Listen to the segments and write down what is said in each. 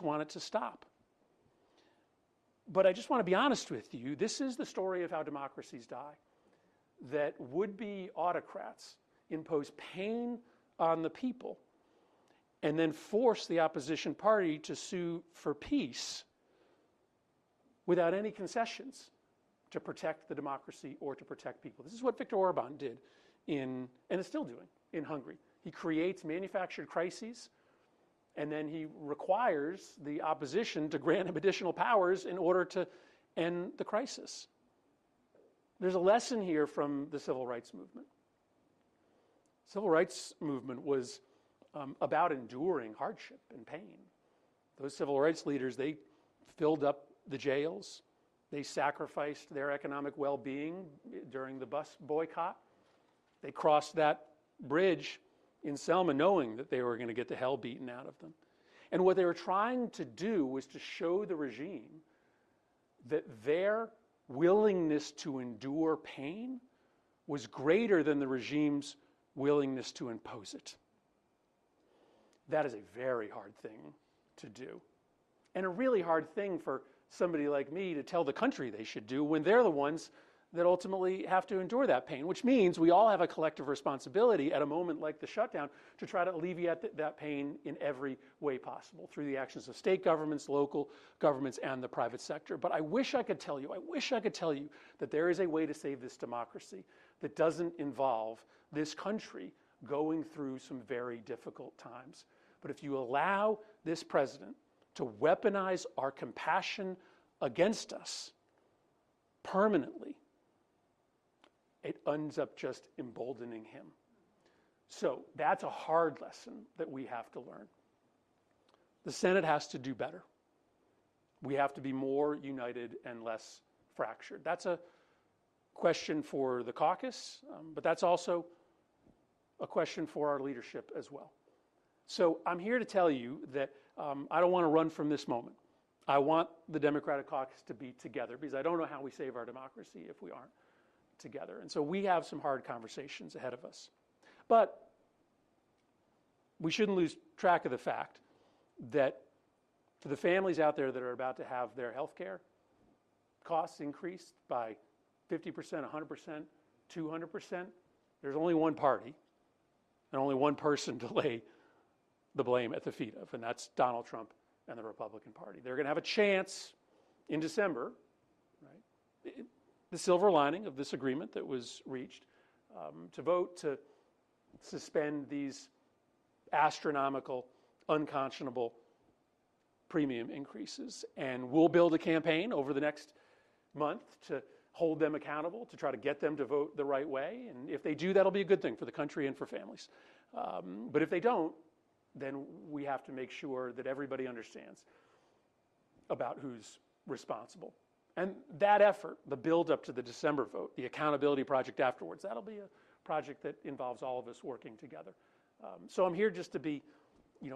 want it to stop. But I just want to be honest with you. This is the story of how democracies die. That would-be autocrats impose pain on the people and then force the opposition party to sue for peace without any concessions to protect the democracy or to protect people. This is what Viktor Orban did and is still doing in Hungary. He creates manufactured crises, and then he requires the opposition to grant him additional powers in order to end the crisis. There's a lesson here from the civil rights movement. Civil rights movement was about enduring hardship and pain. Those civil rights leaders, they filled up the jails. They sacrificed their economic well-being during the bus boycott. They crossed that bridge in Selma knowing that they were going to get the hell beaten out of them. And what they were trying to do was to show the regime that their willingness to endure pain was greater than the regime's willingness to impose it. That is a very hard thing to do. And a really hard thing for somebody like me to tell the country they should do when they're the ones that ultimately have to endure that pain, which means we all have a collective responsibility at a moment like the shutdown to try to alleviate that pain in every way possible through the actions of state governments, local governments, and the private sector. But I wish I could tell you that there is a way to save this democracy that doesn't involve this country going through some very difficult times. But if you allow this president to weaponize our compassion against us permanently, it ends up just emboldening him. So that's a hard lesson that we have to learn. The Senate has to do better. We have to be more united and less fractured. That's a question for the caucus, but that's also a question for our leadership as well. So I'm here to tell you that I don't want to run from this moment. I want the Democratic caucus to be together because I don't know how we save our democracy if we aren't together. And so we have some hard conversations ahead of us. But we shouldn't lose track of the fact that for the families out there that are about to have their health care costs increased by 50%, 100%, 200%, there's only one party and only one person to lay the blame at the feet of, and that's Donald Trump and the Republican Party. They're going to have a chance in December, right? The silver lining of this agreement that was reached, to vote to suspend these astronomical, unconscionable premium increases. And we'll build a campaign over the next month to hold them accountable, to try to get them to vote the right way. And if they do, that'll be a good thing for the country and for families. But if they don't, then we have to make sure that everybody understands about who's responsible. And that effort, the build up to the December vote, the accountability project afterwards, that'll be a project that involves all of us working together. So I'm here just to be,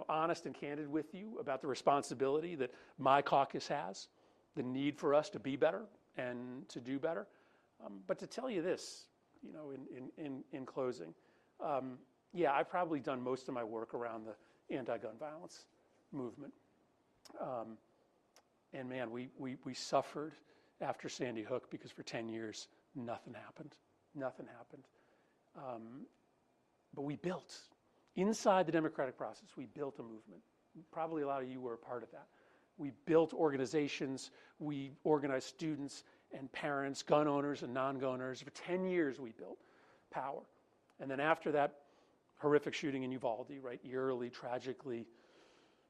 honest and candid with you about the responsibility that my caucus has, the need for us to be better and to do better. But to tell you this, in closing, I've probably done most of my work around the anti-gun violence movement. And man, we suffered after Sandy Hook because for 10 years, nothing happened. Nothing happened. But we built, inside the democratic process, we built a movement. Probably a lot of you were a part of that. We built organizations. We organized students and parents, gun owners and non-gun owners. For 10 years, we built power. And then after that horrific shooting in Uvalde, right, eerily, tragically,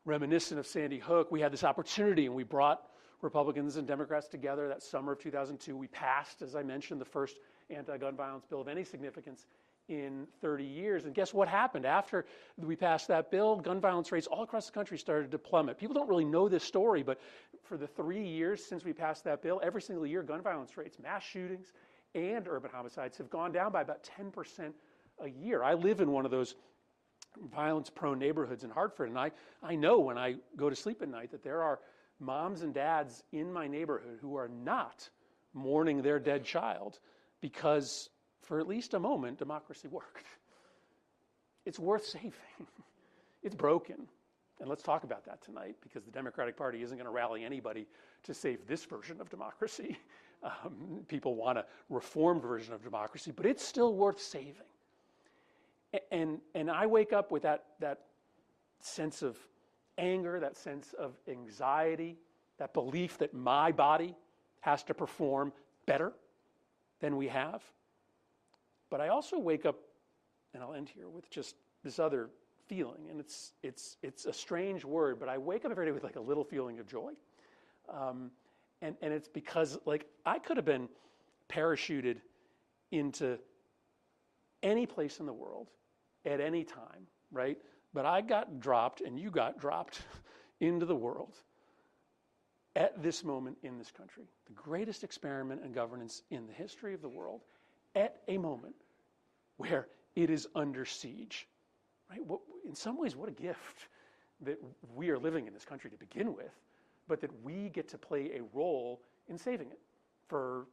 reminiscent of Sandy Hook, we had this opportunity and we brought Republicans and Democrats together that summer of 2002. We passed, as I mentioned, the first anti-gun violence bill of any significance in 30 years. And guess what happened? After we passed that bill, gun violence rates all across the country started to plummet. People don't really know this story, but for the 3 years since we passed that bill, every single year, gun violence rates, mass shootings, and urban homicides have gone down by about 10% a year. I live in one of those violence-prone neighborhoods in Hartford, and I know when I go to sleep at night that there are moms and dads in my neighborhood who are not mourning their dead child because for at least a moment, democracy worked. It's worth saving. It's broken. And let's talk about that tonight, because the Democratic Party isn't going to rally anybody to save this version of democracy. People want a reformed version of democracy, but it's still worth saving. And I wake up with that sense of anger, that sense of anxiety, that belief that my body has to perform better than we have. But I also wake up, and I'll end here with just this other feeling, and it's a strange word, but I wake up every day with like a little feeling of joy. And it's because, like, I could have been parachuted into any place in the world at any time, right? But I got dropped, and you got dropped into the world at this moment in this country, the greatest experiment in governance in the history of the world, at a moment where it is under siege, right? In some ways, what a gift that we are living in this country to begin with, but that we get to play a role in saving it for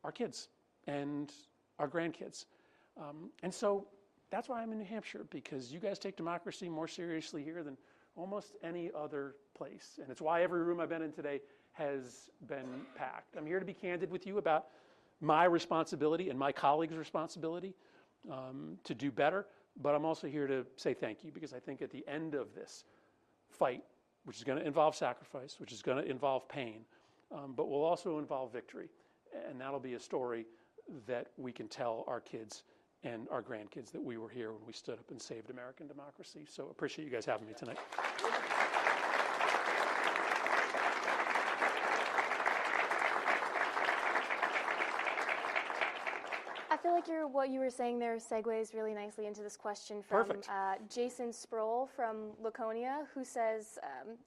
our kids and our grandkids. And so that's why I'm in New Hampshire, because you guys take democracy more seriously here than almost any other place. And it's why every room I've been in today has been packed. I'm here to be candid with you about my responsibility and my colleagues' responsibility to do better. But I'm also here to say thank you, because I think at the end of this fight, which is going to involve sacrifice, which is going to involve pain, but will also involve victory. And that'll be a story that we can tell our kids and our grandkids that we were here when we stood up and saved American democracy. So appreciate you guys having me tonight. I feel like what you were saying there segues really nicely into this question from Jason Sproul from Laconia, who says,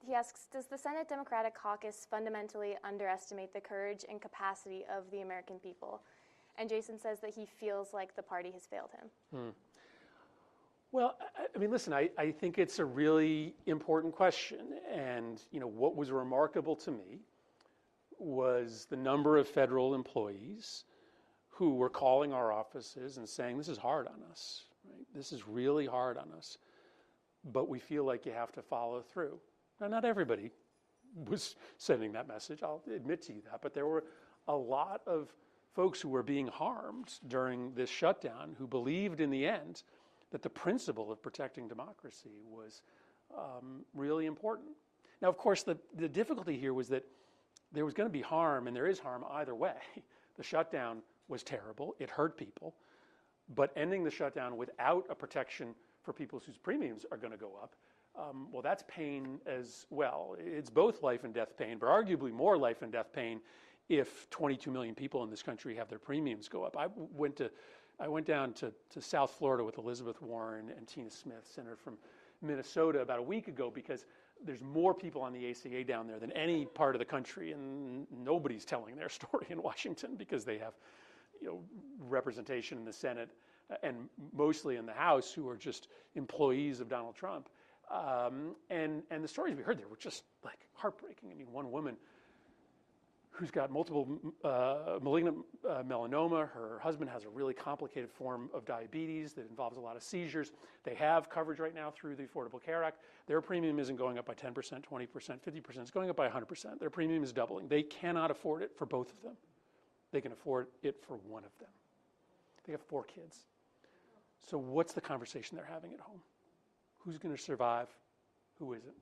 he asks, does the Senate Democratic Caucus fundamentally underestimate the courage and capacity of the American people? And Jason says that he feels like the party has failed him. Well, I mean, listen, I think it's a really important question. And, you know, what was remarkable to me was the number of federal employees who were calling our offices and saying, this is hard on us, right? This is really hard on us, but we feel like you have to follow through. Now, not everybody was sending that message, I'll admit to you that, but there were a lot of folks who were being harmed during this shutdown who believed in the end that the principle of protecting democracy was really important. Now, of course, the difficulty here was that there was going to be harm, and there is harm either way. The shutdown was terrible. It hurt people. But ending the shutdown without a protection for people whose premiums are going to go up, well, that's pain as well. It's both life and death pain, but arguably more life and death pain if 22 million people in this country have their premiums go up. I went down to South Florida with Elizabeth Warren and Tina Smith, senator from Minnesota, about a week ago, because there's more people on the ACA down there than any part of the country, and nobody's telling their story in Washington because they have, you know, representation in the Senate and mostly in the House who are just employees of Donald Trump. And the stories we heard there were just like heartbreaking. I mean, one woman who's got multiple malignant melanoma. Her husband has a really complicated form of diabetes that involves a lot of seizures. They have coverage right now through the Affordable Care Act. Their premium isn't going up by 10%, 20%, 50%. It's going up by 100%. Their premium is doubling. They cannot afford it for both of them. They can afford it for one of them. They have 4 kids. So what's the conversation they're having at home? Who's going to survive? Who isn't,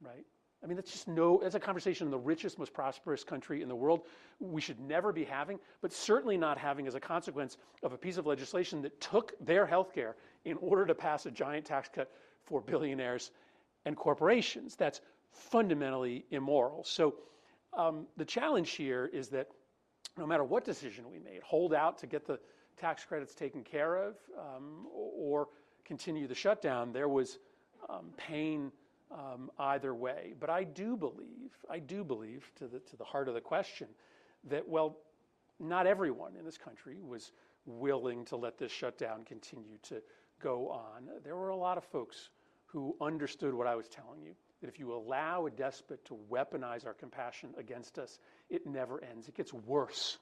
right? I mean, that's a conversation in the richest, most prosperous country in the world we should never be having, but certainly not having as a consequence of a piece of legislation that took their health care in order to pass a giant tax cut for billionaires and corporations. That's fundamentally immoral. So the challenge here is that no matter what decision we made, hold out to get the tax credits taken care of or continue the shutdown, there was pain either way. But I do believe to the heart of the question that, well, not everyone in this country was willing to let this shutdown continue to go on. There were a lot of folks who understood what I was telling you, that if you allow a despot to weaponize our compassion against us, it never ends. It gets worse,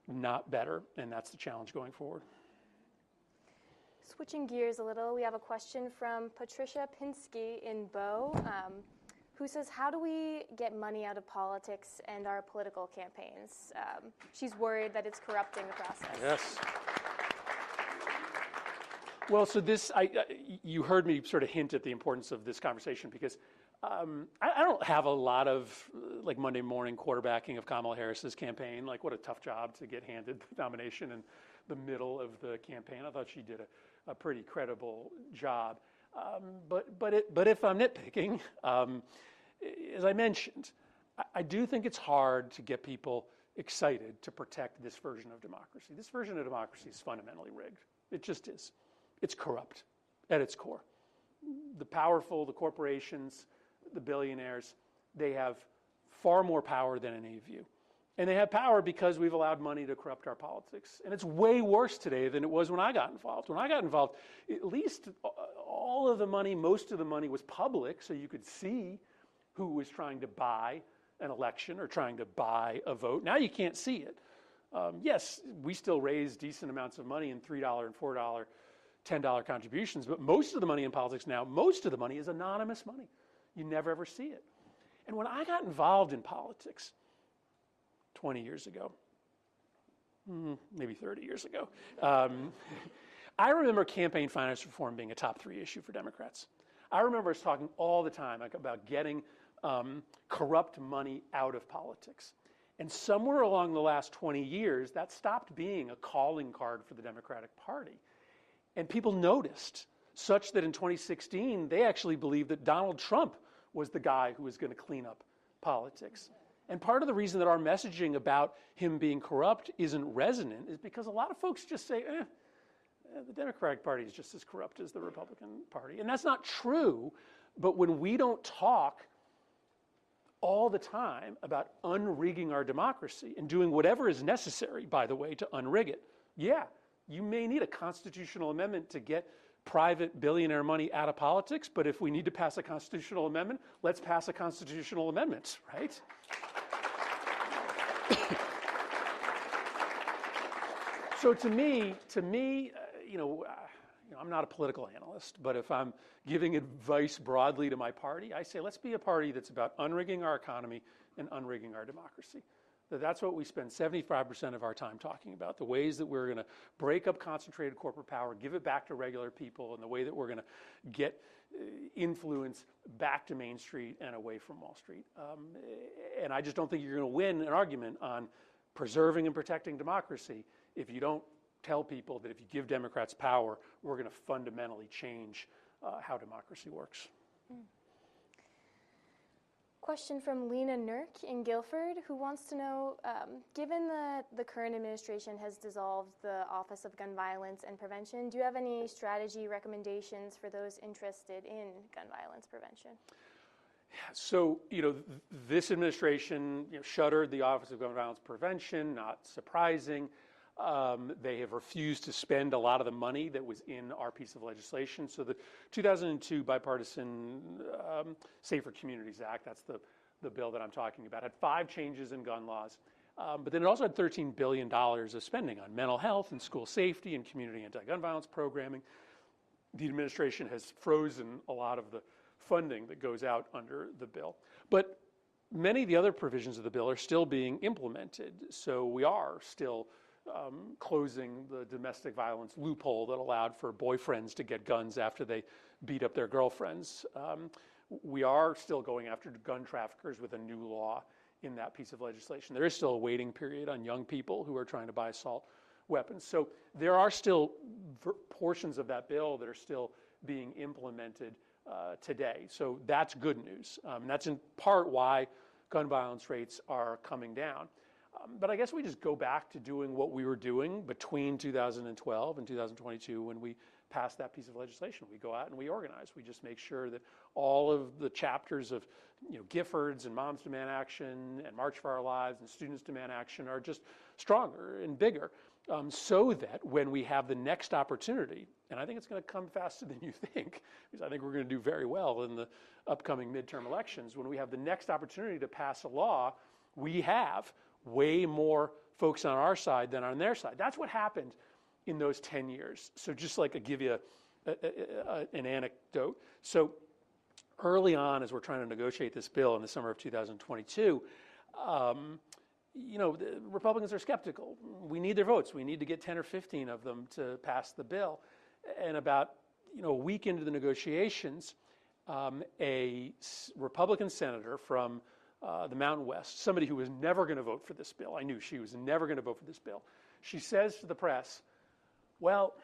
not better, and that's the challenge going forward. Switching gears a little, we have a question from Patricia Pinsky in Bow, who says, how do we get money out of politics and our political campaigns? She's worried that it's corrupting the process. Yes. Well, so this, you heard me sort of hint at the importance of this conversation because I don't have a lot of like Monday morning quarterbacking of Kamala Harris's campaign. Like, what a tough job to get handed the nomination in the middle of the campaign. I thought she did a pretty credible job. But if I'm nitpicking, as I mentioned, I do think it's hard to get people excited to protect this version of democracy. This version of democracy is fundamentally rigged. It just is. It's corrupt at its core. The powerful, the corporations, the billionaires, they have far more power than any of you. And they have power because we've allowed money to corrupt our politics. And it's way worse today than it was when I got involved. When I got involved, at least all of the money, most of the money was public, so you could see who was trying to buy an election or trying to buy a vote. Now you can't see it. Yes, we still raise decent amounts of money in $3 and $4, $10 contributions, but most of the money in politics now, most of the money is anonymous money. You never ever see it. And when I got involved in politics 20 years ago, maybe 30 years ago, I remember campaign finance reform being a top 3 issue for Democrats. I remember us talking all the time about getting corrupt money out of politics. And somewhere along the last 20 years, that stopped being a calling card for the Democratic Party. And people noticed, such that in 2016, they actually believed that Donald Trump was the guy who was going to clean up politics. And part of the reason that our messaging about him being corrupt isn't resonant is because a lot of folks just say, the Democratic Party is just as corrupt as the Republican Party. And that's not true, but when we don't talk all the time about unrigging our democracy and doing whatever is necessary, by the way, to unrig it, yeah, you may need a constitutional amendment to get private billionaire money out of politics, but if we need to pass a constitutional amendment, let's pass a constitutional amendment, right? So to me, I'm not a political analyst, but if I'm giving advice broadly to my party, I say let's be a party that's about unrigging our economy and unrigging our democracy. That's what we spend 75% of our time talking about, the ways that we're going to break up concentrated corporate power, give it back to regular people, and the way that we're going to get influence back to Main Street and away from Wall Street. And I just don't think you're going to win an argument on preserving and protecting democracy if you don't tell people that if you give Democrats power, we're going to fundamentally change how democracy works. Question from Lena Nurk in Guilford, who wants to know, given that the current administration has dissolved the Office of Gun Violence and Prevention, do you have any strategy recommendations for those interested in gun violence prevention? So, this administration shuttered the Office of Gun Violence Prevention, not surprising. They have refused to spend a lot of the money that was in our piece of legislation. So the 2002 bipartisan Safer Communities Act, that's the bill that I'm talking about, had 5 changes in gun laws. But then it also had $13 billion of spending on mental health and school safety and community anti-gun violence programming. The administration has frozen a lot of the funding that goes out under the bill. But many of the other provisions of the bill are still being implemented. So we are still closing the domestic violence loophole that allowed for boyfriends to get guns after they beat up their girlfriends. We are still going after gun traffickers with a new law in that piece of legislation. There is still a waiting period on young people who are trying to buy assault weapons. So there are still portions of that bill that are still being implemented today. So that's good news. That's in part why gun violence rates are coming down. But I guess we just go back to doing what we were doing between 2012 and 2022 when we passed that piece of legislation. We go out and we organize. We just make sure that all of the chapters of Giffords and Moms Demand Action and March for Our Lives and Students Demand Action are just stronger and bigger so that when we have the next opportunity, and I think it's going to come faster than you think, because I think we're going to do very well in the upcoming midterm elections, when we have the next opportunity to pass a law, we have way more folks on our side than on their side. That's what happened in those 10 years. So just like I give you an anecdote. So early on, as we're trying to negotiate this bill in the summer of 2022, the Republicans are skeptical. We need their votes. We need to get 10 or 15 of them to pass the bill. And about a week into the negotiations, a Republican senator from the Mountain West, somebody who was never going to vote for this bill, I knew she was never going to vote for this bill, she says to the press, well,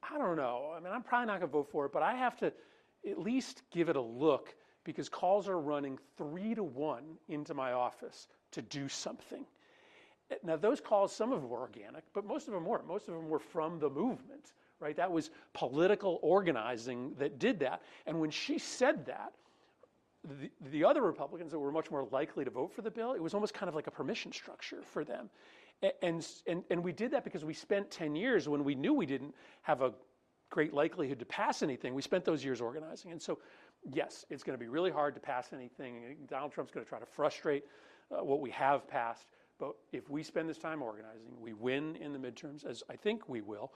I don't know. I mean, I'm probably not going to vote for it, but I have to at least give it a look because calls are running 3-1 into my office to do something. Now, those calls, some of them were organic, but most of them weren't. Most of them were from the movement, right? That was political organizing that did that. And when she said that, the other Republicans that were much more likely to vote for the bill, it was almost kind of like a permission structure for them. And we did that because we spent 10 years when we knew we didn't have a great likelihood to pass anything. We spent those years organizing. And so, yes, it's going to be really hard to pass anything. Donald Trump's going to try to frustrate what we have passed. But if we spend this time organizing, we win in the midterms, as I think we will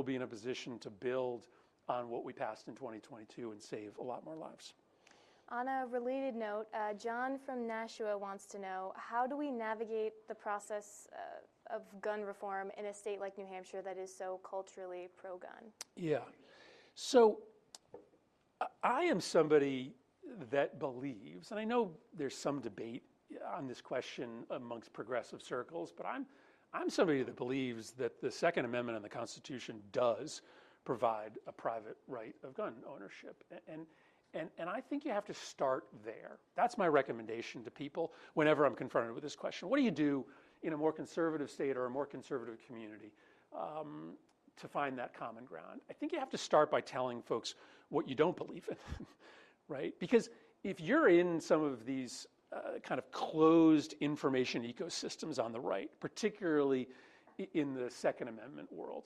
be in a position to build on what we passed in 2022 and save a lot more lives. On a related note, John from Nashua wants to know, how do we navigate the process of gun reform in a state like New Hampshire that is so culturally pro-gun? Yeah. So I am somebody that believes, and I know there's some debate on this question amongst progressive circles, but I'm somebody that believes that the Second Amendment in the Constitution does provide a private right of gun ownership. And I think you have to start there. That's my recommendation to people whenever I'm confronted with this question. What do you do in a more conservative state or a more conservative community to find that common ground? I think you have to start by telling folks what you don't believe in, right? Because if you're in some of these kind of closed information ecosystems on the right, particularly in the Second Amendment world,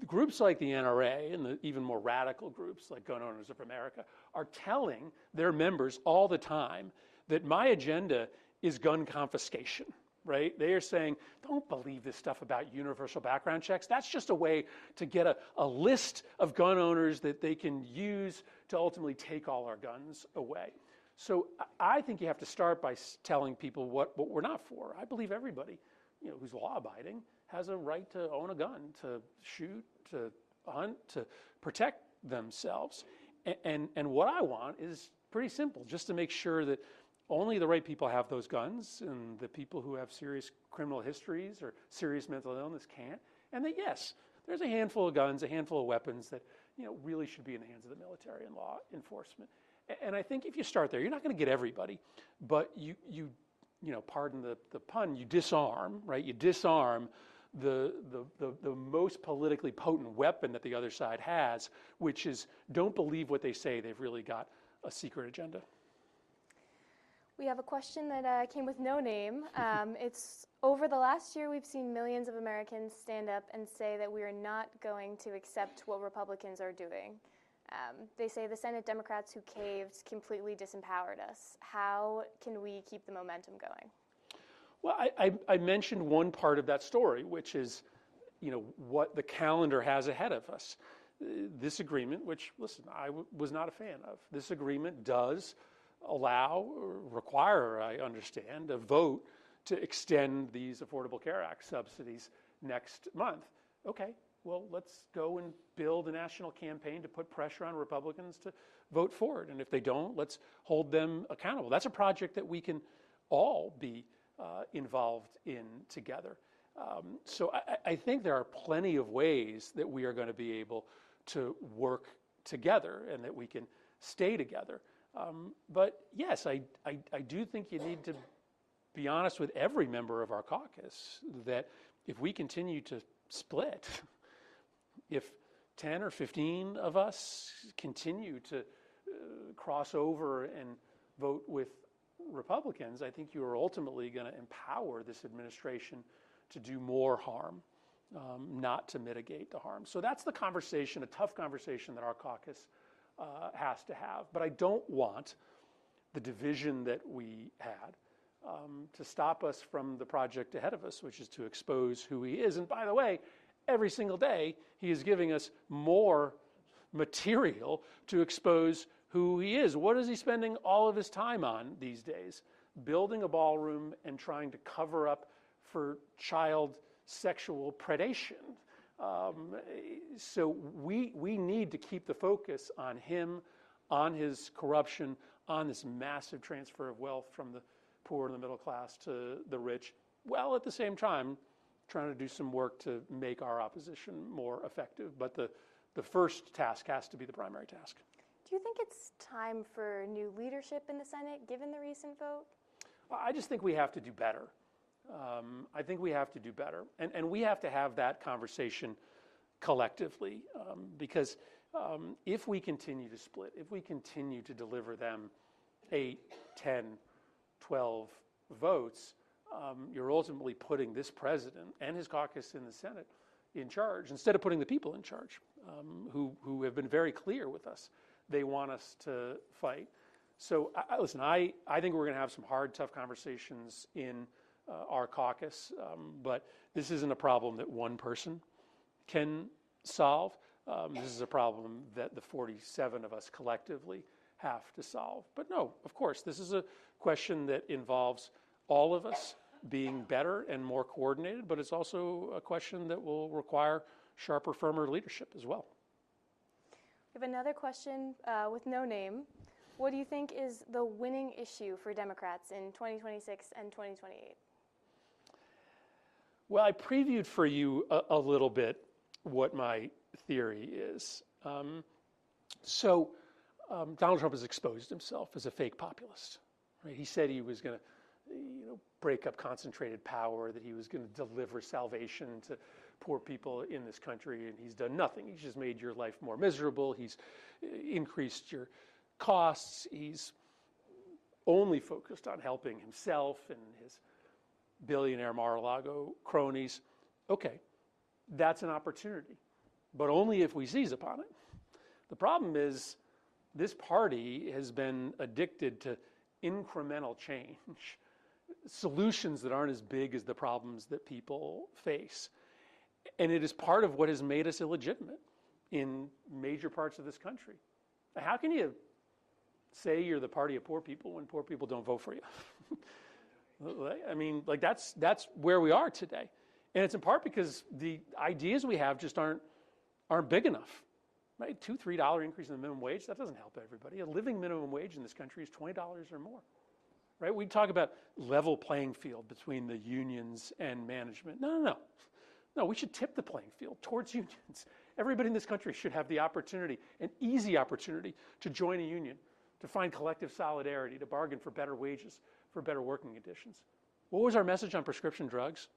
groups like the NRA and the even more radical groups like Gun Owners of America are telling their members all the time that my agenda is gun confiscation, right? They are saying, don't believe this stuff about universal background checks. That's just a way to get a list of gun owners that they can use to ultimately take all our guns away. So I think you have to start by telling people what we're not for. I believe everybody, who's law-abiding has a right to own a gun, to shoot, to hunt, to protect themselves. And what I want is pretty simple, just to make sure that only the right people have those guns, and the people who have serious criminal histories or serious mental illness can't. And that, yes, there's a handful of guns, a handful of weapons that really should be in the hands of the military and law enforcement. And I think if you start there, you're not going to get everybody, but you pardon the pun, you disarm, right? You disarm the most politically potent weapon that the other side has, which is don't believe what they say. They've really got a secret agenda. We have a question that came with no name. It's over the last year, we've seen millions of Americans stand up and say that we are not going to accept what Republicans are doing. They say the Senate Democrats who caved completely disempowered us. How can we keep the momentum going? Well, I mentioned one part of that story, which is, what the calendar has ahead of us. This agreement, which, listen, I was not a fan of. This agreement does allow, or require, I understand, a vote to extend these Affordable Care Act subsidies next month. Okay. Well, let's go and build a national campaign to put pressure on Republicans to vote for it. And if they don't, let's hold them accountable. That's a project that we can all be involved in together. So I think there are plenty of ways that we are going to be able to work together and that we can stay together. But yes, I do think you need to be honest with every member of our caucus that if we continue to split, if 10 or 15 of us continue to cross over and vote with Republicans, I think you are ultimately going to empower this administration to do more harm, not to mitigate the harm. So that's the conversation, a tough conversation that our caucus has to have. But I don't want the division that we had to stop us from the project ahead of us, which is to expose who he is. And by the way, every single day, he is giving us more material to expose who he is. What is he spending all of his time on these days? Building a ballroom and trying to cover up for child sexual predation. So we need to keep the focus on him, on his corruption, on this massive transfer of wealth from the poor and the middle class to the rich, while at the same time trying to do some work to make our opposition more effective. But the first task has to be the primary task. Do you think it's time for new leadership in the Senate, given the recent vote? I just think we have to do better. I think we have to do better. And we have to have that conversation collectively, because if we continue to split, if we continue to deliver them 8, 10, 12 votes, you're ultimately putting this president and his caucus in the Senate in charge, instead of putting the people in charge, who have been very clear with us. They want us to fight. So listen, I think we're going to have some hard, tough conversations in our caucus, but this isn't a problem that one person can solve. This is a problem that the 47 of us collectively have to solve. But no, of course, this is a question that involves all of us being better and more coordinated, but it's also a question that will require sharper, firmer leadership as well. We have another question with no name. What do you think is the winning issue for Democrats in 2026 and 2028? Well, I previewed for you a little bit what my theory is. Donald Trump has exposed himself as a fake populist. Right? He said he was going to break up concentrated power, that he was going to deliver salvation to poor people in this country, and he's done nothing. He's just made your life more miserable. He's increased your costs. He's only focused on helping himself and his billionaire Mar-a-Lago cronies. Okay, that's an opportunity, but only if we seize upon it. The problem is this party has been addicted to incremental change, solutions that aren't as big as the problems that people face. And it is part of what has made us illegitimate in major parts of this country. How can you say you're the party of poor people when poor people don't vote for you? I mean, like that's where we are today. And it's in part because the ideas we have just aren't big enough. Right? $2, $3 increase in the minimum wage, that doesn't help everybody. A living minimum wage in this country is $20 or more. Right? We talk about level playing field between the unions and management. No, we should tip the playing field towards unions. Everybody in this country should have the opportunity, an easy opportunity, to join a union, to find collective solidarity, to bargain for better wages, for better working conditions. What was our message on prescription drugs?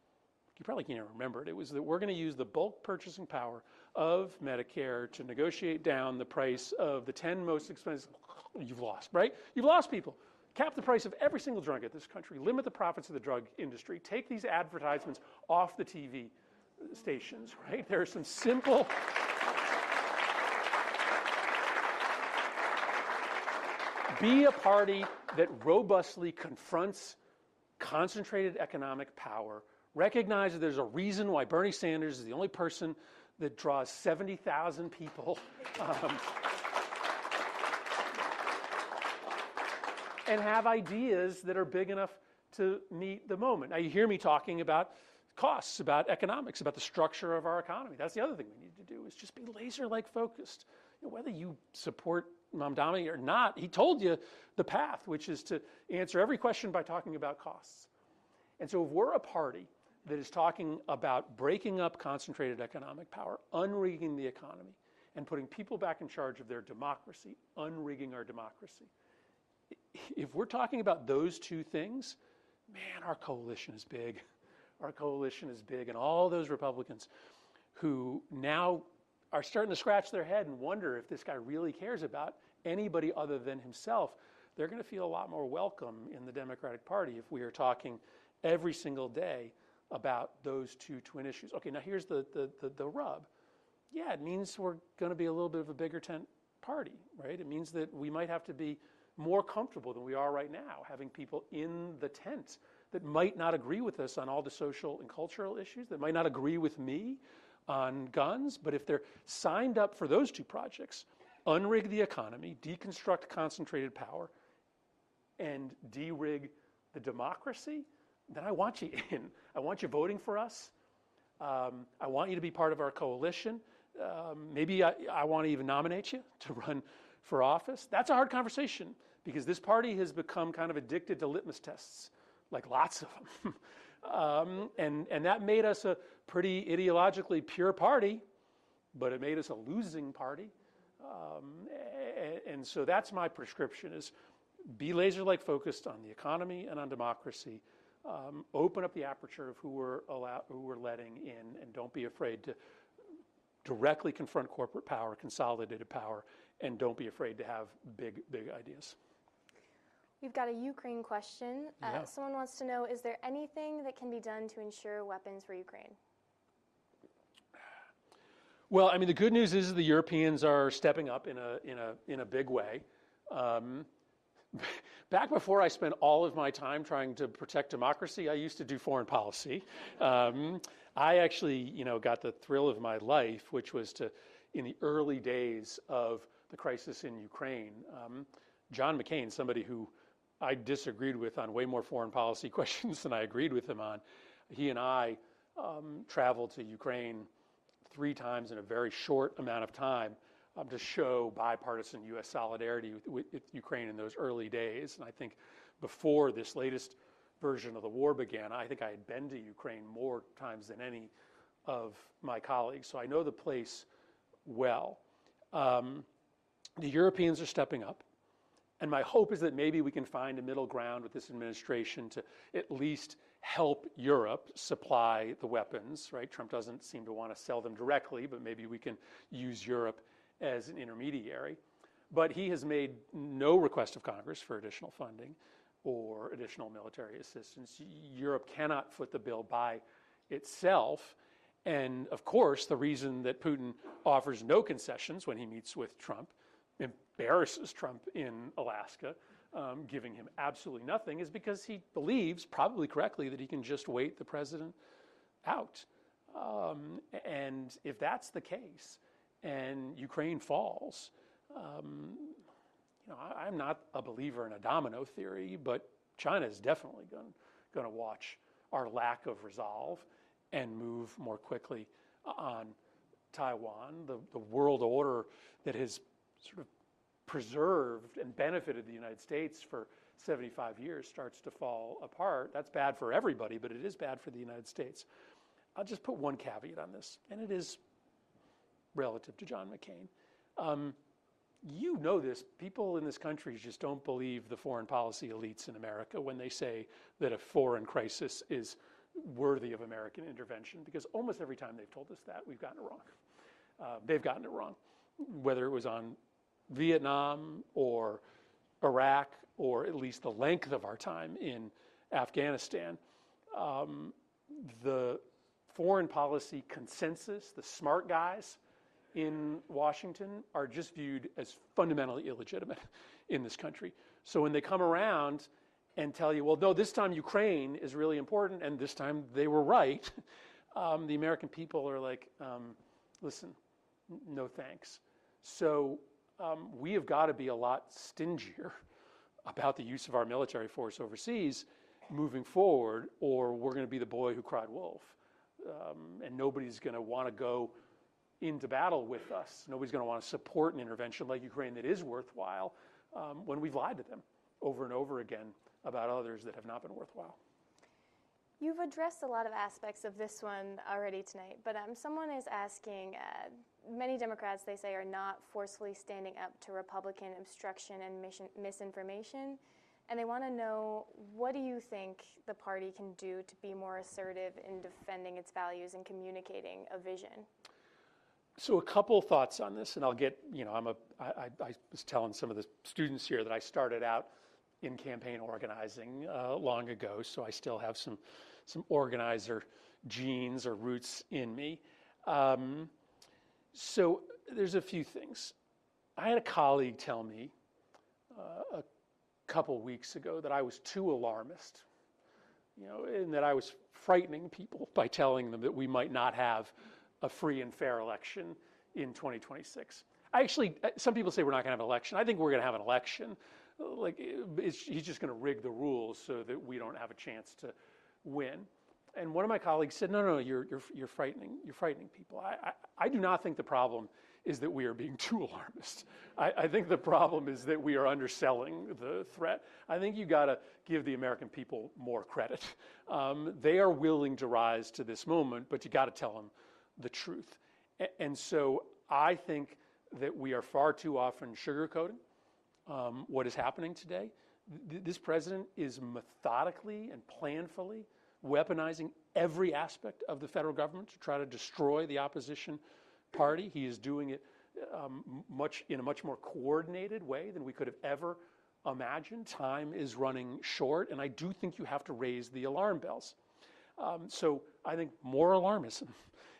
You probably can't remember it. It was that we're going to use the bulk purchasing power of Medicare to negotiate down the price of the 10 most expensive. You've lost, right? You've lost people. Cap the price of every single drug in this country. Limit the profits of the drug industry. Take these advertisements off the TV stations, right? There are some simple... Be a party that robustly confronts concentrated economic power. Recognize that there's a reason why Bernie Sanders is the only person that draws 70,000 people. And have ideas that are big enough to meet the moment. Now, you hear me talking about costs, about economics, about the structure of our economy. That's the other thing we need to do, is just be laser-like focused. Whether you support Mamdani or not, he told you the path, which is to answer every question by talking about costs. And so if we're a party that is talking about breaking up concentrated economic power, unrigging the economy, and putting people back in charge of their democracy, unrigging our democracy, if we're talking about those two things, man, our coalition is big. Our coalition is big, and all those Republicans who now are starting to scratch their head and wonder if this guy really cares about anybody other than himself, they're going to feel a lot more welcome in the Democratic Party if we are talking every single day about those two twin issues. Okay, now here's the rub. Yeah, it means we're going to be a little bit of a bigger tent party, right? It means that we might have to be more comfortable than we are right now, having people in the tent that might not agree with us on all the social and cultural issues, that might not agree with me on guns, but if they're signed up for those two projects, unrig the economy, deconstruct concentrated power, and de-rig the democracy, then I want you in. I want you voting for us. I want you to be part of our coalition. Maybe I want to even nominate you to run for office. That's a hard conversation because this party has become kind of addicted to litmus tests, like lots of them. And that made us a pretty ideologically pure party, but it made us a losing party. And so that's my prescription is be laser-like focused on the economy and on democracy. Open up the aperture of who we're letting in, and don't be afraid to directly confront corporate power, consolidated power, and don't be afraid to have big ideas. We've got a Ukraine question. Yeah. Someone wants to know, is there anything that can be done to ensure weapons for Ukraine? Well, I mean, the good news is the Europeans are stepping up in a big way. Back before I spent all of my time trying to protect democracy, I used to do foreign policy. I actually, got the thrill of my life, which was in the early days of the crisis in Ukraine, John McCain, somebody who I disagreed with on way more foreign policy questions than I agreed with him on, he and I traveled to Ukraine 3 times in a very short amount of time to show bipartisan U.S. solidarity with Ukraine in those early days. And I think before this latest version of the war began, I think I had been to Ukraine more times than any of my colleagues. So I know the place well. The Europeans are stepping up. And my hope is that maybe we can find a middle ground with this administration to at least help Europe supply the weapons, right? Trump doesn't seem to want to sell them directly, but maybe we can use Europe as an intermediary. But he has made no request of Congress for additional funding or additional military assistance. Europe cannot foot the bill by itself. And of course, the reason that Putin offers no concessions when he meets with Trump, embarrasses Trump in Alaska, giving him absolutely nothing, is because he believes, probably correctly, that he can just wait the president out. And if that's the case, and Ukraine falls, I'm not a believer in a domino theory, but China is definitely going to watch our lack of resolve and move more quickly on Taiwan. The world order that has sort of preserved and benefited the United States for 75 years starts to fall apart. That's bad for everybody, but it is bad for the United States. I'll just put one caveat on this, and it is relative to John McCain. You know this, people in this country just don't believe the foreign policy elites in America when they say that a foreign crisis is worthy of American intervention, because almost every time they've told us that, we've gotten it wrong. They've gotten it wrong, whether it was on Vietnam or Iraq, or at least the length of our time in Afghanistan. The foreign policy consensus, the smart guys in Washington, are just viewed as fundamentally illegitimate in this country. So when they come around and tell you, well, no, this time Ukraine is really important, and this time they were right, the American people are like, listen, no thanks. So we have got to be a lot stingier about the use of our military force overseas moving forward, or we're going to be the boy who cried wolf. And nobody's going to want to go into battle with us. Nobody's going to want to support an intervention like Ukraine that is worthwhile when we've lied to them over and over again about others that have not been worthwhile. You've addressed a lot of aspects of this one already tonight, but someone is asking, many Democrats, they say, are not forcefully standing up to Republican obstruction and misinformation, and they want to know, what do you think the party can do to be more assertive in defending its values and communicating a vision? So a couple thoughts on this, and I'll get, I was telling some of the students here that I started out in campaign organizing long ago, so I still have some organizer genes or roots in me. So there's a few things. I had a colleague tell me a couple weeks ago that I was too alarmist, and that I was frightening people by telling them that we might not have a free and fair election in 2026. Some people say we're not going to have an election. I think we're going to have an election. Like, he's just going to rig the rules so that we don't have a chance to win. And one of my colleagues said, no, you're frightening people. I do not think the problem is that we are being too alarmist. I think the problem is that we are underselling the threat. I think you got to give the American people more credit. They are willing to rise to this moment, but you got to tell them the truth. And so I think that we are far too often sugarcoating what is happening today. This president is methodically and planfully weaponizing every aspect of the federal government to try to destroy the opposition party. He is doing it in a much more coordinated way than we could have ever imagined. Time is running short, and I do think you have to raise the alarm bells. So I think more alarmism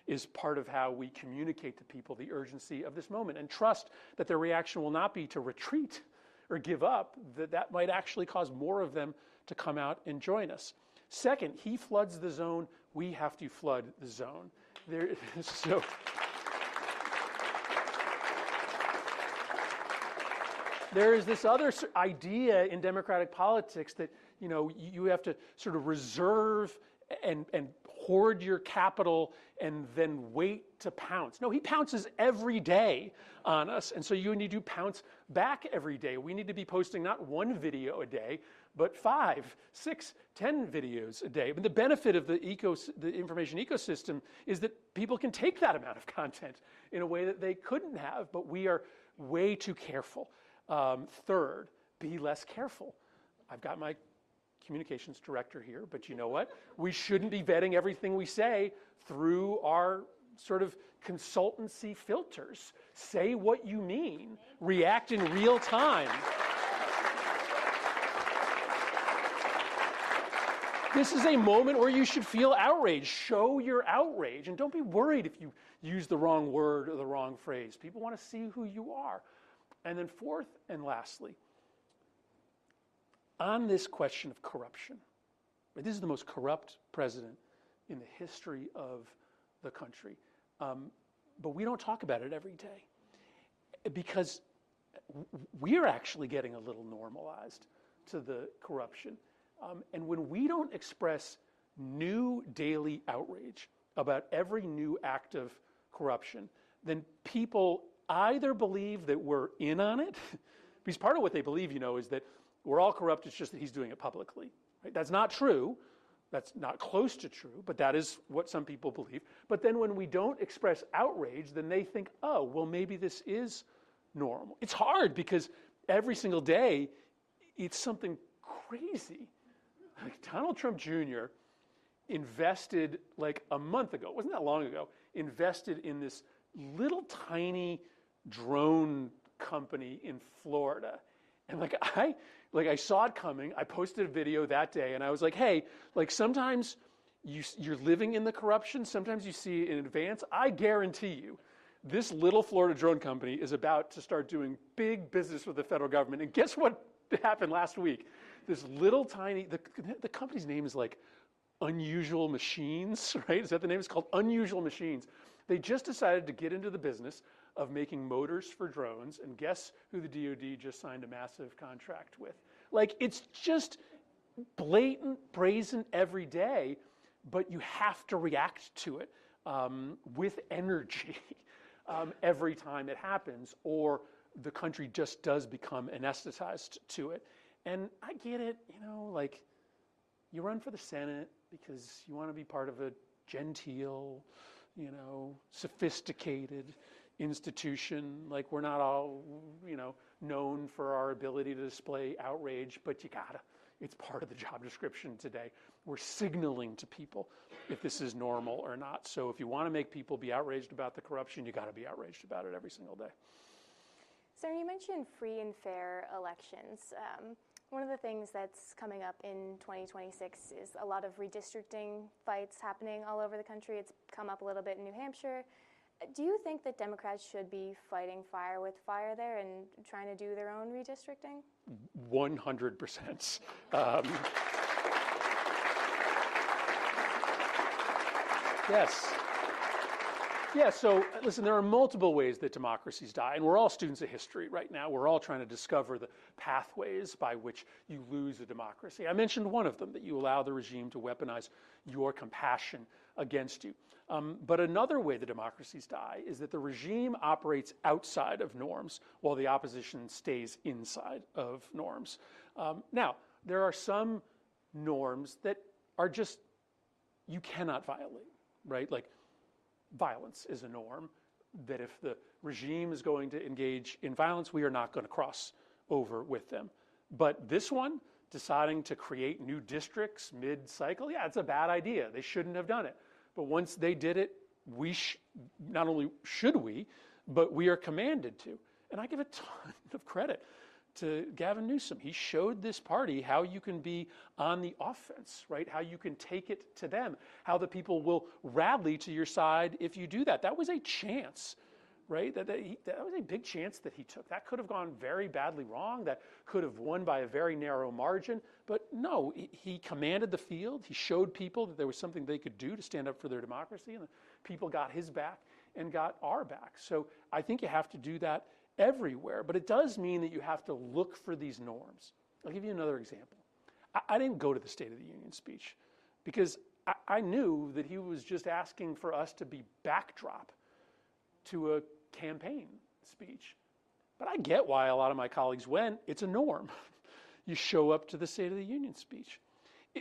is part of how we communicate to people the urgency of this moment, and trust that their reaction will not be to retreat or give up, that might actually cause more of them to come out and join us. Second, he floods the zone, we have to flood the zone. There is this other idea in democratic politics that you have to sort of reserve and hoard your capital and then wait to pounce. No, he pounces every day on us, and so you need to pounce back every day. We need to be posting not one video a day, but 5, 6, 10 videos a day. But the benefit of the information ecosystem is that people can take that amount of content in a way that they couldn't have, but we are way too careful. Third, be less careful. I've got my communications director here, but you know what? We shouldn't be vetting everything we say through our sort of consultancy filters. Say what you mean. React in real time. This is a moment where you should feel outrage. Show your outrage, and don't be worried if you use the wrong word or the wrong phrase. People want to see who you are. And then fourth and lastly, on this question of corruption, this is the most corrupt president in the history of the country, but we don't talk about it every day because we're actually getting a little normalized to the corruption. And when we don't express new daily outrage about every new act of corruption, then people either believe that we're in on it, because part of what they believe, is that we're all corrupt, it's just that he's doing it publicly. Right? That's not true. That's not close to true, but that is what some people believe. But then when we don't express outrage, then they think, oh, well, maybe this is normal. It's hard because every single day, it's something crazy. Like Donald Trump Jr. invested like a month ago, it wasn't that long ago, invested in this little tiny drone company in Florida. And I saw it coming. I posted a video that day and I was like, hey, sometimes you're living in the corruption. Sometimes you see it in advance. I guarantee you, this little Florida drone company is about to start doing big business with the federal government. And guess what happened last week? This little tiny, the company's name is like Unusual Machines, right? Is that the name? It's called Unusual Machines. They just decided to get into the business of making motors for drones, and guess who the DoD just signed a massive contract with? It's just blatant, brazen every day, but you have to react to it with energy every time it happens, or the country just does become anesthetized to it. And I get it, you run for the Senate because you want to be part of a genteel, sophisticated institution. We're not all, known for our ability to display outrage, but you gotta. It's part of the job description today. We're signaling to people if this is normal or not. So if you want to make people be outraged about the corruption, you got to be outraged about it every single day. Senator, you mentioned free and fair elections. One of the things that's coming up in 2026 is a lot of redistricting fights happening all over the country. It's come up a little bit in New Hampshire. Do you think that Democrats should be fighting fire with fire there and trying to do their own redistricting? 100%. Yes. Yeah, so listen, there are multiple ways that democracies die, and we're all students of history right now. We're all trying to discover the pathways by which you lose a democracy. I mentioned one of them, that you allow the regime to weaponize your compassion against you. But another way the democracies die is that the regime operates outside of norms while the opposition stays inside of norms. Now, there are some norms that are just, you cannot violate, right? Like, violence is a norm, that if the regime is going to engage in violence, we are not going to cross over with them. But this one, deciding to create new districts mid-cycle, yeah, it's a bad idea. They shouldn't have done it. But once they did it, not only should we, but we are commanded to. And I give a ton of credit to Gavin Newsom. He showed this party how you can be on the offense, right? How you can take it to them, how the people will rally to your side if you do that. That was a chance, right? That was a big chance that he took. That could have gone very badly wrong. That could have won by a very narrow margin. But no, he commanded the field. He showed people that there was something they could do to stand up for their democracy, and the people got his back and got our back. So I think you have to do that everywhere, but it does mean that you have to look for these norms. I'll give you another example. I didn't go to the State of the Union speech because I knew that he was just asking for us to be backdrop to a campaign speech. But I get why a lot of my colleagues went. It's a norm. You show up to the State of the Union speech.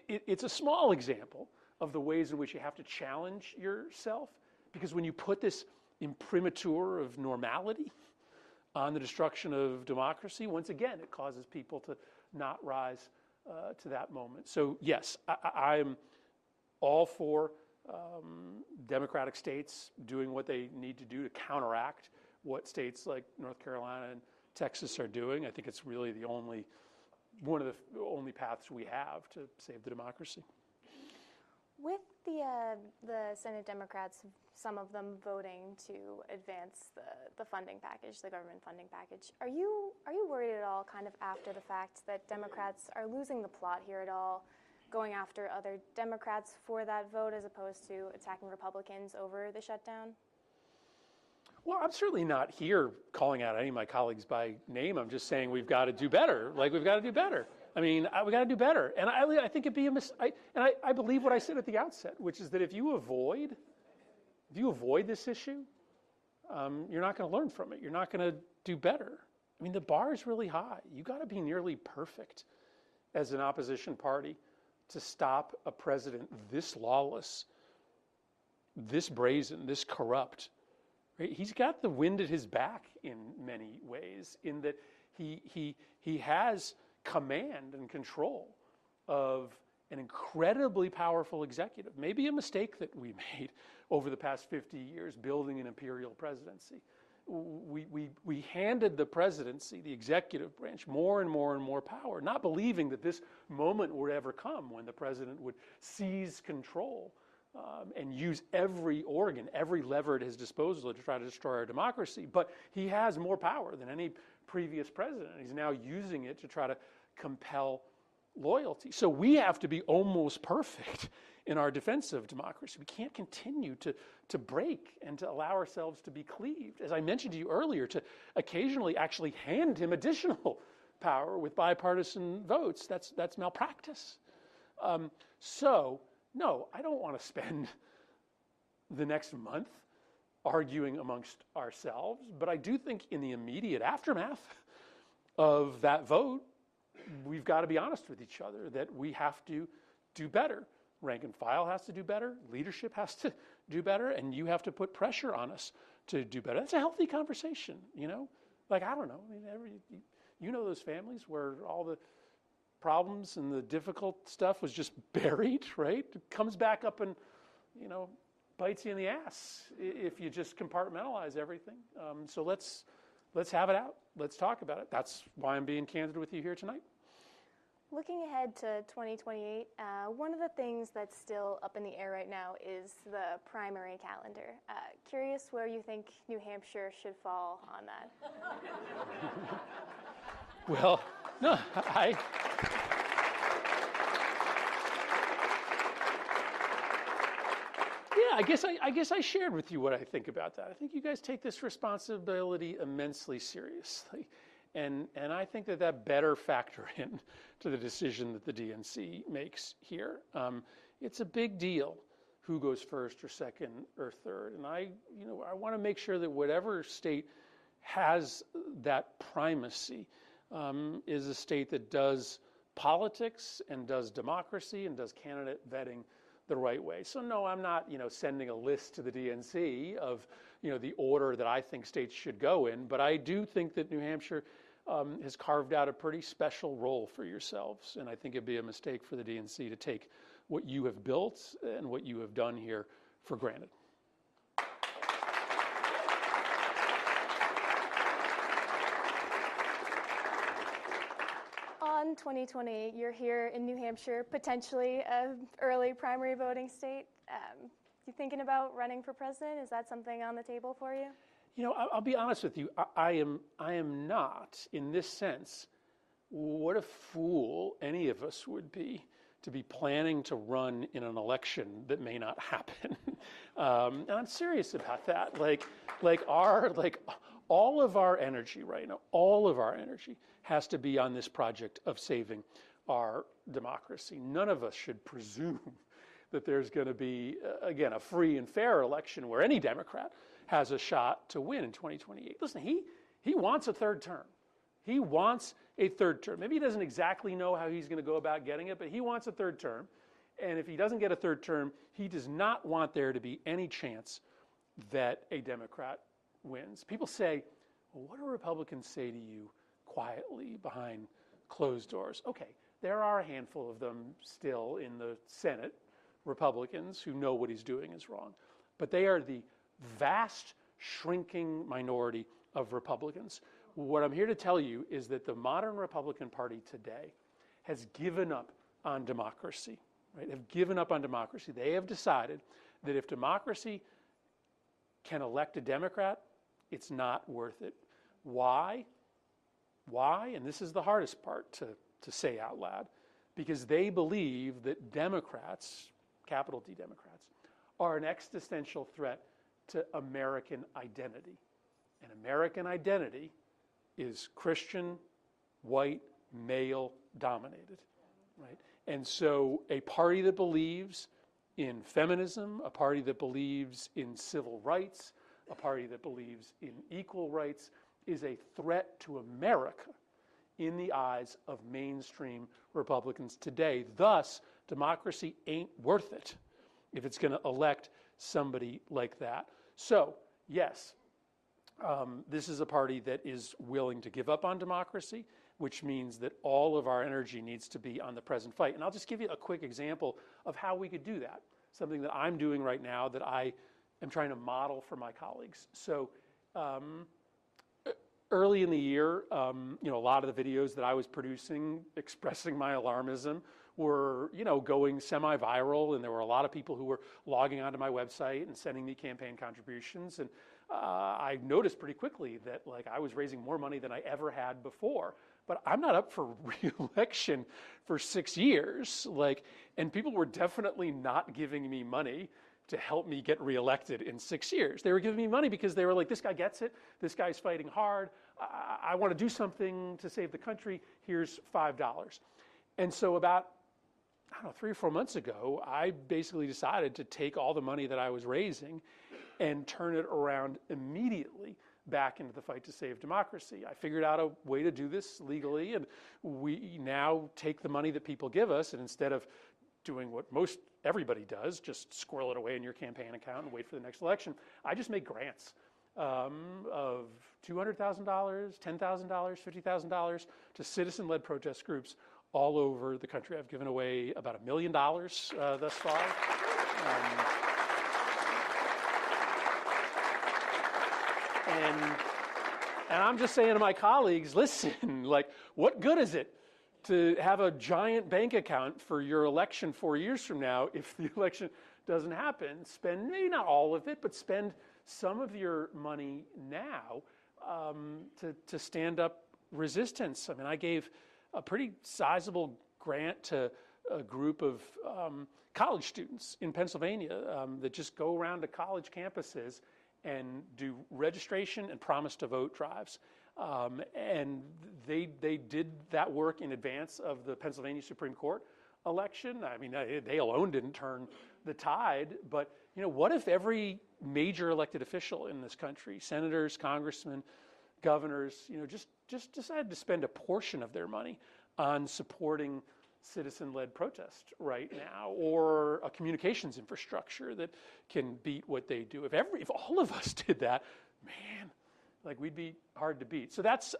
It's a small example of the ways in which you have to challenge yourself, because when you put this imprimatur of normality on the destruction of democracy, once again, it causes people to not rise to that moment. So yes, I'm all for democratic states doing what they need to do to counteract what states like North Carolina and Texas are doing. I think it's really one of the only paths we have to save the democracy. With the Senate Democrats, some of them voting to advance the funding package, the government funding package, are you worried at all, kind of after the fact, that Democrats are losing the plot here at all, going after other Democrats for that vote as opposed to attacking Republicans over the shutdown? Well, I'm certainly not here calling out any of my colleagues by name. I'm just saying we've got to do better. Like, we've got to do better. I mean, we got to do better. And I think it'd be a mistake. And I believe what I said at the outset, which is that if you avoid this issue, you're not going to learn from it. You're not going to do better. I mean, the bar is really high. You got to be nearly perfect as an opposition party to stop a president this lawless, this brazen, this corrupt. Right? He's got the wind at his back in many ways, in that he has command and control of an incredibly powerful executive. Maybe a mistake that we made over the past 50 years building an imperial presidency. We handed the presidency, the executive branch, more and more and more power, not believing that this moment would ever come when the president would seize control and use every organ, every lever at his disposal to try to destroy our democracy. But he has more power than any previous president. He's now using it to try to compel loyalty. So we have to be almost perfect in our defense of democracy. We can't continue to break and to allow ourselves to be cleaved. As I mentioned to you earlier, to occasionally actually hand him additional power with bipartisan votes. That's malpractice. So, no, I don't want to spend the next month arguing amongst ourselves, but I do think in the immediate aftermath of that vote, we've got to be honest with each other that we have to do better. Rank and file has to do better, leadership has to do better, and you have to put pressure on us to do better. That's a healthy conversation, you know? Like, I don't know, I mean, you know those families where all the problems and the difficult stuff was just buried, right? It comes back up and, you know, bites you in the ass if you just compartmentalize everything. So let's have it out. Let's talk about it. That's why I'm being candid with you here tonight. Looking ahead to 2028, one of the things that's still up in the air right now is the primary calendar. Curious where you think New Hampshire should fall on that. Well, no, I guess I shared with you what I think about that. I think you guys take this responsibility immensely seriously. And I think that better factor in to the decision that the DNC makes here. It's a big deal who goes first or second or third. And I want to make sure that whatever state has that primacy is a state that does politics and does democracy and does candidate vetting the right way. So no, I'm not, sending a list to the DNC of, the order that I think states should go in, but I do think that New Hampshire has carved out a pretty special role for yourselves, and I think it'd be a mistake for the DNC to take what you have built and what you have done here for granted. On 2020, you're here in New Hampshire, potentially an early primary voting state. You thinking about running for president? Is that something on the table for you? I'll be honest with you. I am not, in this sense. What a fool any of us would be to be planning to run in an election that may not happen. And I'm serious about that. All of our energy right now, all of our energy has to be on this project of saving our democracy. None of us should presume that there's going to be, again, a free and fair election where any Democrat has a shot to win in 2028. Listen, he wants a third term. He wants a third term. Maybe he doesn't exactly know how he's going to go about getting it, but he wants a third term. And if he doesn't get a third term, he does not want there to be any chance that a Democrat wins. People say, well, what do Republicans say to you quietly behind closed doors? Okay, there are a handful of them still in the Senate, Republicans, who know what he's doing is wrong. But they are the vast, shrinking minority of Republicans. What I'm here to tell you is that the modern Republican Party today has given up on democracy, right? Have given up on democracy. They have decided that if democracy can elect a Democrat, it's not worth it. Why? And this is the hardest part to say out loud. Because they believe that Democrats, capital D Democrats, are an existential threat to American identity. And American identity is Christian, white, male dominated, right? And so a party that believes in feminism, a party that believes in civil rights, a party that believes in equal rights is a threat to America in the eyes of mainstream Republicans today. Thus, democracy ain't worth it if it's going to elect somebody like that. So, yes, this is a party that is willing to give up on democracy, which means that all of our energy needs to be on the present fight. And I'll just give you a quick example of how we could do that, something that I'm doing right now that I am trying to model for my colleagues. So early in the year, a lot of the videos that I was producing expressing my alarmism were, going semi-viral, and there were a lot of people who were logging onto my website and sending me campaign contributions. And I noticed pretty quickly that I was raising more money than I ever had before. But I'm not up for re-election for 6 years. And people were definitely not giving me money to help me get reelected in 6 years. They were giving me money because they were like, this guy gets it. This guy's fighting hard. I want to do something to save the country. Here's $5. And so about, 3 or 4 months ago, I basically decided to take all the money that I was raising and turn it around immediately back into the fight to save democracy. I figured out a way to do this legally, and we now take the money that people give us, and instead of doing what most everybody does, just squirrel it away in your campaign account and wait for the next election, I just make grants of $200,000, $10,000, $50,000 to citizen-led protest groups all over the country. I've given away about $1 million thus far. And I'm just saying to my colleagues, listen, what good is it to have a giant bank account for your election 4 years from now if the election doesn't happen? Spend, maybe not all of it, but spend some of your money now to stand up resistance. I mean, I gave a pretty sizable grant to a group of college students in Pennsylvania that just go around to college campuses and do registration and promise to vote drives. And they did that work in advance of the Pennsylvania Supreme Court election. I mean, they alone didn't turn the tide, but what if every major elected official in this country, senators, congressmen, governors, just decided to spend a portion of their money on supporting citizen-led protest right now, or a communications infrastructure that can beat what they do. If all of us did that, man, we'd be hard to beat. So it's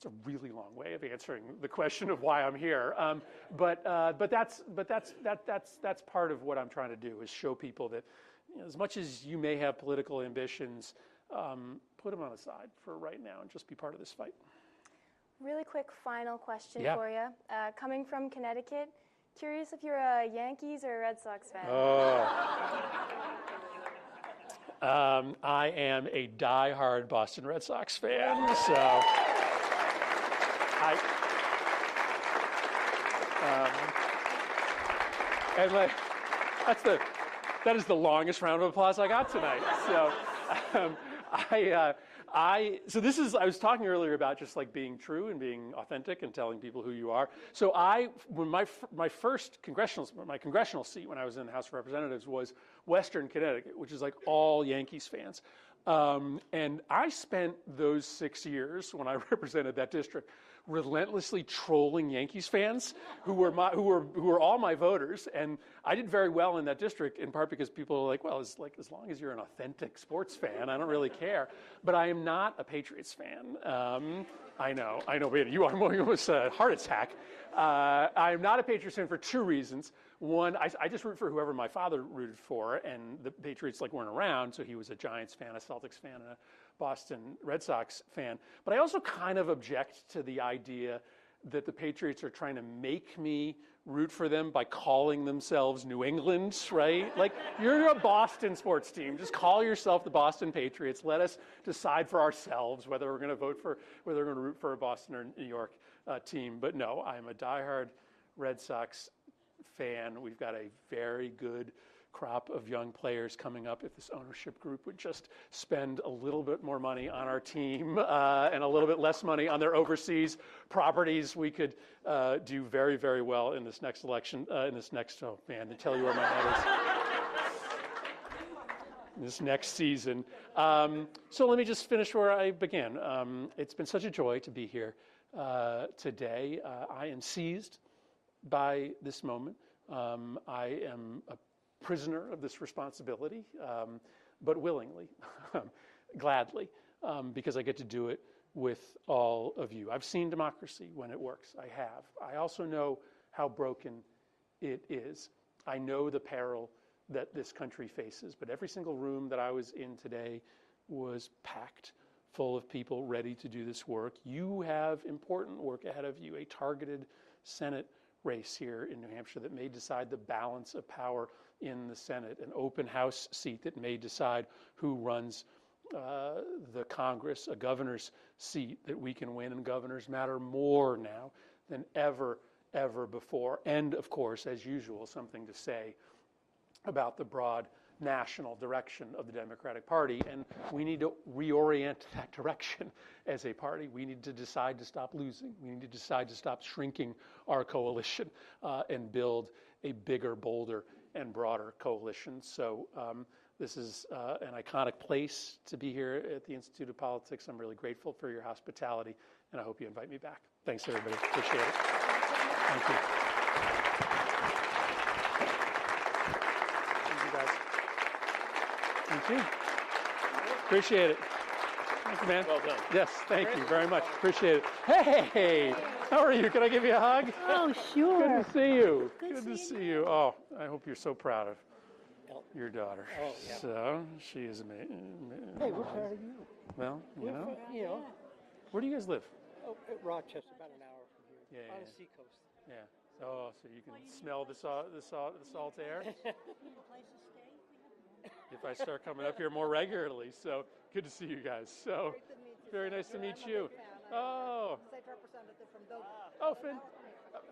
a really long way of answering the question of why I'm here. But that's part of what I'm trying to do, is show people that as much as you may have political ambitions, put them on the side for right now and just be part of this fight. Really quick final question for you. Coming from Connecticut, curious if you're a Yankees or a Red Sox fan? I am a die-hard Boston Red Sox fan, so that is the longest round of applause I got tonight. So I was talking earlier about just being true and being authentic and telling people who you are. So when my first congressional seat when I was in the House of Representatives was Western Connecticut, which is all Yankees fans. And I spent those 6 years when I represented that district relentlessly trolling Yankees fans who were all my voters, and I did very well in that district, in part because people are well, as long as you're an authentic sports fan, I don't really care. But I am not a Patriots fan. I know, but you almost a heart attack. I am not a Patriots fan for two reasons. One, I just root for whoever my father rooted for, and the Patriots weren't around, so he was a Giants fan, a Celtics fan, and a Boston Red Sox fan. But I also kind of object to the idea that the Patriots are trying to make me root for them by calling themselves New England, right? You're a Boston sports team. Just call yourself the Boston Patriots. Let us decide for ourselves whether we're going to root for a Boston or New York team. But no, I'm a diehard Red Sox fan. We've got a very good crop of young players coming up. If this ownership group would just spend a little bit more money on our team and a little bit less money on their overseas properties, we could do very, very well in this next election, to tell you where my head is. This next season. So let me just finish where I began. It's been such a joy to be here today. I am seized by this moment. I am a prisoner of this responsibility, but willingly, gladly, because I get to do it with all of you. I've seen democracy when it works. I have. I also know how broken it is. I know the peril that this country faces, but every single room that I was in today was packed full of people ready to do this work. You have important work ahead of you, a targeted Senate race here in New Hampshire that may decide the balance of power in the Senate, an open House seat that may decide who runs the Congress, a governor's seat that we can win, and governors matter more now than ever before. And of course, as usual, something to say about the broad national direction of the Democratic Party, and we need to reorient that direction as a party. We need to decide to stop losing. We need to decide to stop shrinking our coalition and build a bigger, bolder, and broader coalition. So this is an iconic place to be here at the Institute of Politics. I'm really grateful for your hospitality, and I hope you invite me back. Thanks, everybody. Appreciate it. Thank you. Thank you, guys. Thank you. Appreciate it. Thank you, man. Well done. Yes, thank you very much. Appreciate it. Hey, how are you? Can I give you a hug? Oh, sure. Good to see you. Good to see you. Oh, I hope you're so proud of your daughter. Oh, yeah. So, she is amazing. Hey, we're proud of you. Well, you know. You know, Where do you guys live? at Rochester, about an hour from here. Yeah, On yeah. the seacoast. Yeah. Oh, so you can smell the salt air? If I start coming up here more regularly. So, good to see you guys. So, very nice to meet you. Oh. State representative from Dover. Oh, Finn.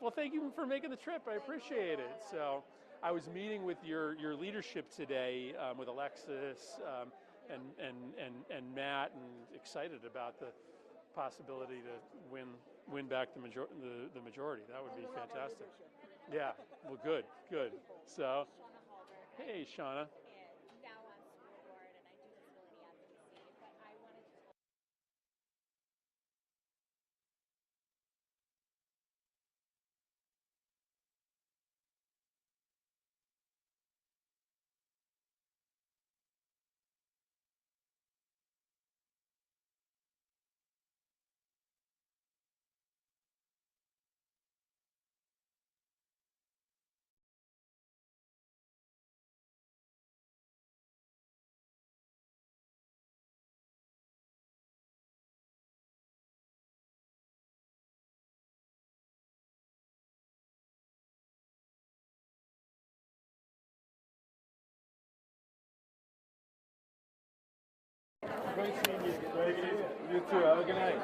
Well, thank you for making the trip. I appreciate it. So I was meeting with your leadership today with Alexis and Matt, and excited about the possibility to win back the majority. That would be fantastic. Yeah. Well, good. So, hey, Shauna. Great seeing you. Great seeing you. You too. Have a good night.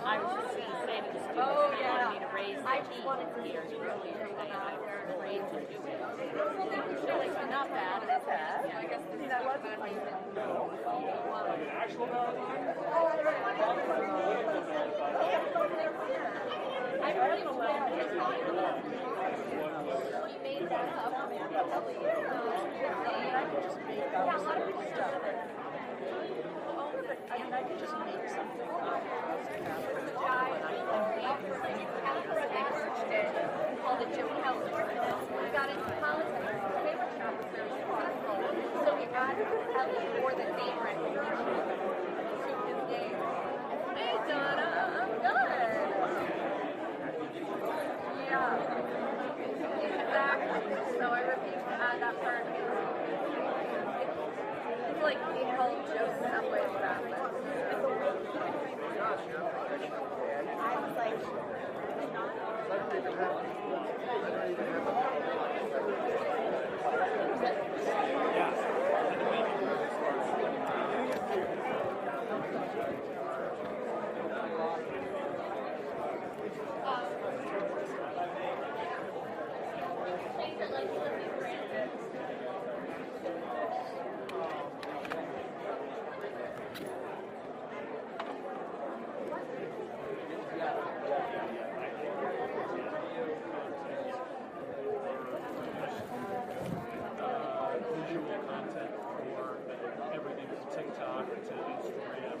I was just going to say to the students, they wanted me to raise the team here earlier. I raised the two. So it's not bad. It's bad. Yeah, I guess this is not bad. Actual marathon? I don't know when it's we made that up a couple of years ago. I could just make up a lot of stuff. I mean, I could just make something up. Called the Jim Kelly. We got into politics. Paper shop was very successful. So we added Kelly for the name recognition to his name. Hey, Donna, I'm good. Yeah. Exactly. So I refused to add that part. It's like being called Joe Subway with that. I was like, Visual content for everything from TikTok to Instagram